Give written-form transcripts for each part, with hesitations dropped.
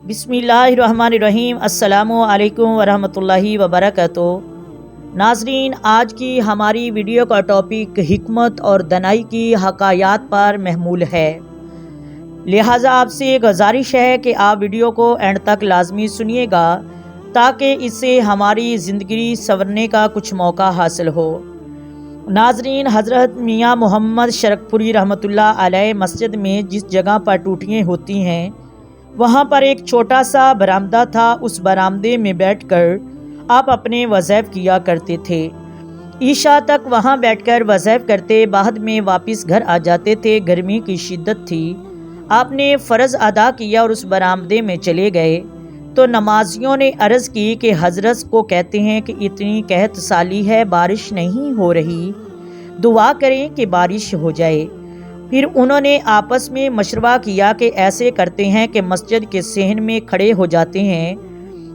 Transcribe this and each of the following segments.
بسم اللہ الرحمن الرحیم۔ السلام علیکم ورحمۃ اللہ وبرکاتہ۔ ناظرین، آج کی ہماری ویڈیو کا ٹاپک حکمت اور دانائی کی حکایات پر محمول ہے، لہٰذا آپ سے گزارش ہے کہ آپ ویڈیو کو اینڈ تک لازمی سنیے گا تاکہ اس سے ہماری زندگی سنورنے کا کچھ موقع حاصل ہو۔ ناظرین، حضرت میاں محمد شرکپوری رحمۃ اللہ علیہ مسجد میں جس جگہ پر ٹوٹیاں ہوتی ہیں وہاں پر ایک چھوٹا سا برآمدہ تھا۔ اس برآمدے میں بیٹھ کر آپ اپنے وظائف کیا کرتے تھے۔ عشاء تک وہاں بیٹھ کر وظائف کرتے، بعد میں واپس گھر آ جاتے تھے۔ گرمی کی شدت تھی، آپ نے فرض ادا کیا اور اس برآمدے میں چلے گئے تو نمازیوں نے عرض کی کہ حضرت کو کہتے ہیں کہ اتنی قحط سالی ہے، بارش نہیں ہو رہی، دعا کریں کہ بارش ہو جائے۔ پھر انہوں نے آپس میں مشورہ کیا کہ ایسے کرتے ہیں کہ مسجد کے صحن میں کھڑے ہو جاتے ہیں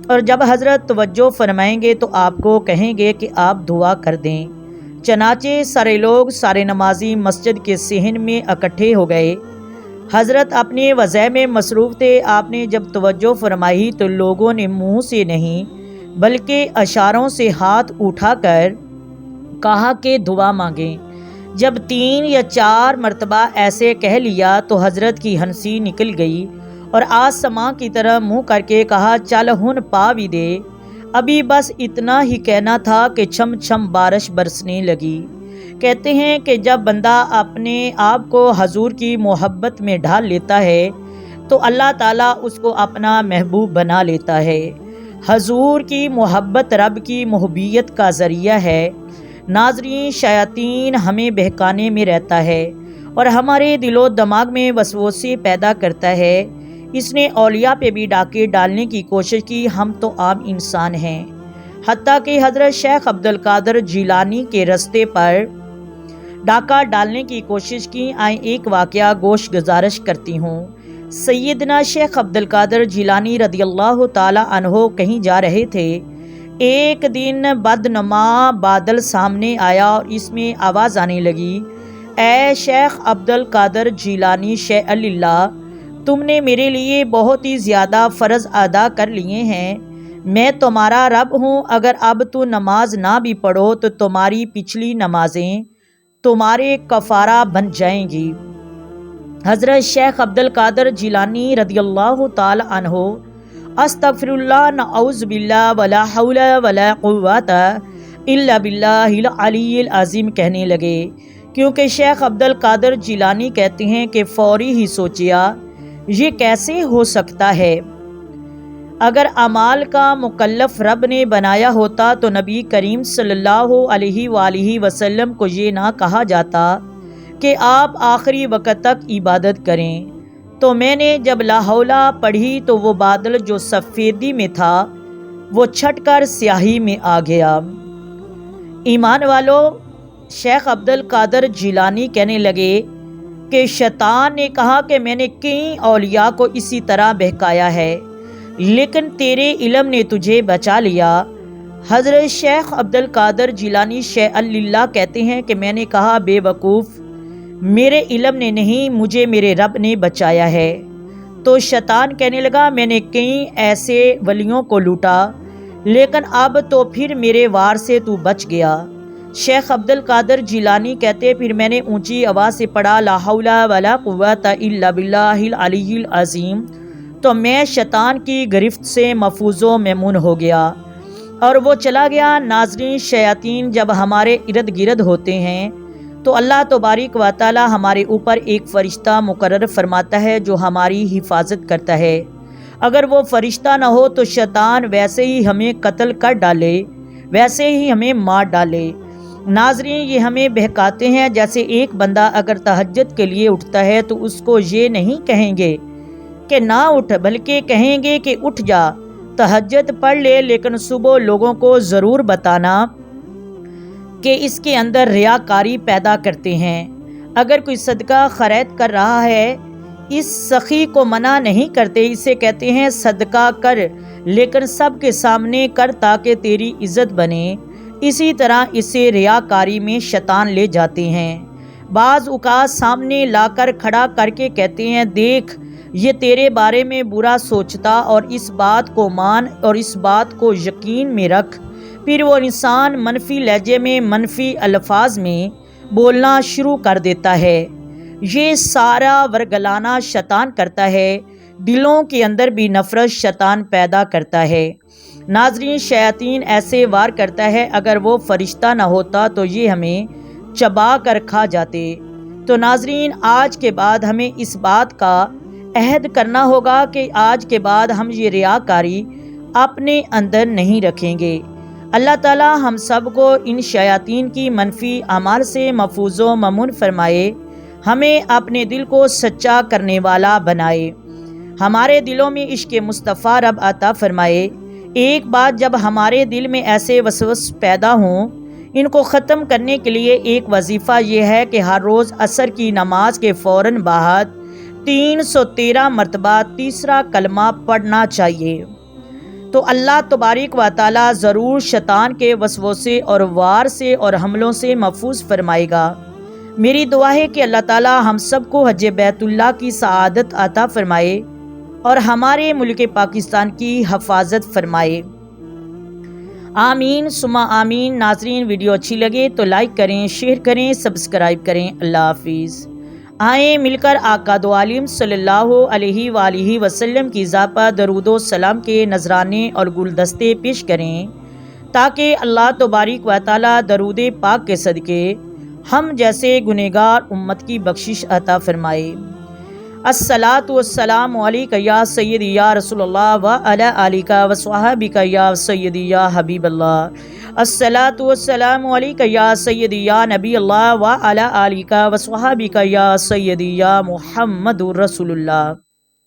اور جب حضرت توجہ فرمائیں گے تو آپ کو کہیں گے کہ آپ دعا کر دیں۔ چنانچہ سارے نمازی مسجد کے صحن میں اکٹھے ہو گئے۔ حضرت اپنے وظائف میں مصروف تھے۔ آپ نے جب توجہ فرمائی تو لوگوں نے منہ سے نہیں بلکہ اشاروں سے ہاتھ اٹھا کر کہا کہ دعا مانگیں۔ جب 3 یا 4 مرتبہ ایسے کہہ لیا تو حضرت کی ہنسی نکل گئی اور آسماں کی طرف منہ کر کے کہا، چل ہن پا بھی دے۔ ابھی بس اتنا ہی کہنا تھا کہ چھم چھم بارش برسنے لگی۔ کہتے ہیں کہ جب بندہ اپنے آپ کو حضور کی محبت میں ڈھال لیتا ہے تو اللہ تعالیٰ اس کو اپنا محبوب بنا لیتا ہے۔ حضور کی محبت رب کی محبوبیت کا ذریعہ ہے۔ ناظرین، شیاطین ہمیں بہکانے میں رہتا ہے اور ہمارے دل و دماغ میں وسوسے پیدا کرتا ہے۔ اس نے اولیاء پہ بھی ڈاکے ڈالنے کی کوشش کی۔ ہم تو عام انسان ہیں، حتیٰ کہ حضرت شیخ عبدالقادر جیلانی کے رستے پر ڈاکہ ڈالنے کی کوشش کی۔ آئیں ایک واقعہ گوش گزارش کرتی ہوں۔ سیدنا شیخ عبدالقادر جیلانی رضی اللہ تعالی عنہ کہیں جا رہے تھے۔ ایک دن بدنما بادل سامنے آیا اور اس میں آواز آنے لگی، اے شیخ عبدالقادر جیلانی شیخ اللہ، تم نے میرے لیے بہت ہی زیادہ فرض ادا کر لیے ہیں، میں تمہارا رب ہوں، اگر اب تو نماز نہ بھی پڑھو تو تمہاری پچھلی نمازیں تمہارے کفارہ بن جائیں گی۔ حضرت شیخ عبدالقادر جیلانی رضی اللہ تعالی عنہ استغفر اللہ نعوذ باللہ ولا حول ولا قوت الا باللہ العلی العظیم کہنے لگے، کیونکہ شیخ عبدالقادر جیلانی کہتے ہیں کہ فوری ہی سوچیا یہ کیسے ہو سکتا ہے؟ اگر اعمال کا مکلف رب نے بنایا ہوتا تو نبی کریم صلی اللہ علیہ وآلہ وسلم کو یہ نہ کہا جاتا کہ آپ آخری وقت تک عبادت کریں۔ تو میں نے جب لا حولہ پڑھی تو وہ بادل جو سفیدی میں تھا وہ چھٹ کر سیاہی میں آ گیا۔ ایمان والو، شیخ عبدالقادر جیلانی کہنے لگے کہ شیطان نے کہا کہ میں نے کئی اولیاء کو اسی طرح بہکایا ہے لیکن تیرے علم نے تجھے بچا لیا۔ حضرت شیخ عبدالقادر جیلانی شیخ اللہ کہتے ہیں کہ میں نے کہا، بے وقوف، میرے علم نے نہیں، مجھے میرے رب نے بچایا ہے۔ تو شیطان کہنے لگا، میں نے کئی ایسے ولیوں کو لوٹا لیکن اب تو پھر میرے وار سے تو بچ گیا۔ شیخ عبدالقادر جیلانی کہتے پھر میں نے اونچی آواز سے پڑھا، لا حول ولا قوت الا باللہ العلی العظیم، تو میں شیطان کی گرفت سے محفوظ و مامون ہو گیا اور وہ چلا گیا۔ ناظرین، شیاطین جب ہمارے ارد گرد ہوتے ہیں تو اللہ تبارک و تعالی ہمارے اوپر ایک فرشتہ مقرر فرماتا ہے جو ہماری حفاظت کرتا ہے۔ اگر وہ فرشتہ نہ ہو تو شیطان ویسے ہی ہمیں قتل کر ڈالے، ویسے ہی ہمیں مار ڈالے۔ ناظرین، یہ ہمیں بہکاتے ہیں۔ جیسے ایک بندہ اگر تہجد کے لیے اٹھتا ہے تو اس کو یہ نہیں کہیں گے کہ نہ اٹھ، بلکہ کہیں گے کہ اٹھ جا، تہجد پڑھ لے، لیکن صبح لوگوں کو ضرور بتانا کہ اس کے اندر ریاکاری پیدا کرتے ہیں۔ اگر کوئی صدقہ خیرات کر رہا ہے، اس سخی کو منع نہیں کرتے، اسے کہتے ہیں صدقہ کر لیکن سب کے سامنے کر تاکہ تیری عزت بنے، اسی طرح اسے ریاکاری میں شیطان لے جاتے ہیں۔ بعض اوقات سامنے لا کر کھڑا کر کے کہتے ہیں، دیکھ یہ تیرے بارے میں برا سوچتا اور اس بات کو مان اور اس بات کو یقین میں رکھ، پھر وہ انسان منفی لہجے میں منفی الفاظ میں بولنا شروع کر دیتا ہے۔ یہ سارا ورگلانا شیطان کرتا ہے، دلوں کے اندر بھی نفرت شیطان پیدا کرتا ہے۔ ناظرین، شیاطین ایسے وار کرتا ہے، اگر وہ فرشتہ نہ ہوتا تو یہ ہمیں چبا کر کھا جاتے۔ تو ناظرین، آج کے بعد ہمیں اس بات کا عہد کرنا ہوگا کہ آج کے بعد ہم یہ ریاکاری اپنے اندر نہیں رکھیں گے۔ اللہ تعالی ہم سب کو ان شیاطین کی منفی اعمال سے محفوظ و مامون فرمائے، ہمیں اپنے دل کو سچا کرنے والا بنائے، ہمارے دلوں میں عشق مصطفیٰ رب عطا فرمائے۔ ایک بات، جب ہمارے دل میں ایسے وسوس پیدا ہوں، ان کو ختم کرنے کے لیے ایک وظیفہ یہ ہے کہ ہر روز عصر کی نماز کے فوراً بعد 313 مرتبہ تیسرا کلمہ پڑھنا چاہیے، تو اللہ تبارک و تعالی ضرور شیطان کے وسوسے اور وار سے اور حملوں سے محفوظ فرمائے گا۔ میری دعا ہے کہ اللہ تعالی ہم سب کو حج بیت اللہ کی سعادت عطا فرمائے اور ہمارے ملک پاکستان کی حفاظت فرمائے، آمین ثم آمین۔ ناظرین، ویڈیو اچھی لگے تو لائک کریں، شیئر کریں، سبسکرائب کریں۔ اللہ حافظ۔ آئیں مل کر آقا دو عالم صلی اللہ علیہ وآلہ وسلم کی ذات پر درود و سلام کے نذرانے اور گلدستے پیش کریں، تاکہ اللہ تبارک و تعالی درود پاک کے صدقے ہم جیسے گنہگار امت کی بخشش عطا فرمائے۔ الصلاۃ والسلام علیک یا سیدی یا رسول اللہ وعلی آلک وصحبک یا سیدی یا حبیب اللہ۔ الصلاۃ والسلام علیک یا سیدی یا نبی اللہ وعلی آلک وصحبک یا سیدی یا محمد رسول اللہ۔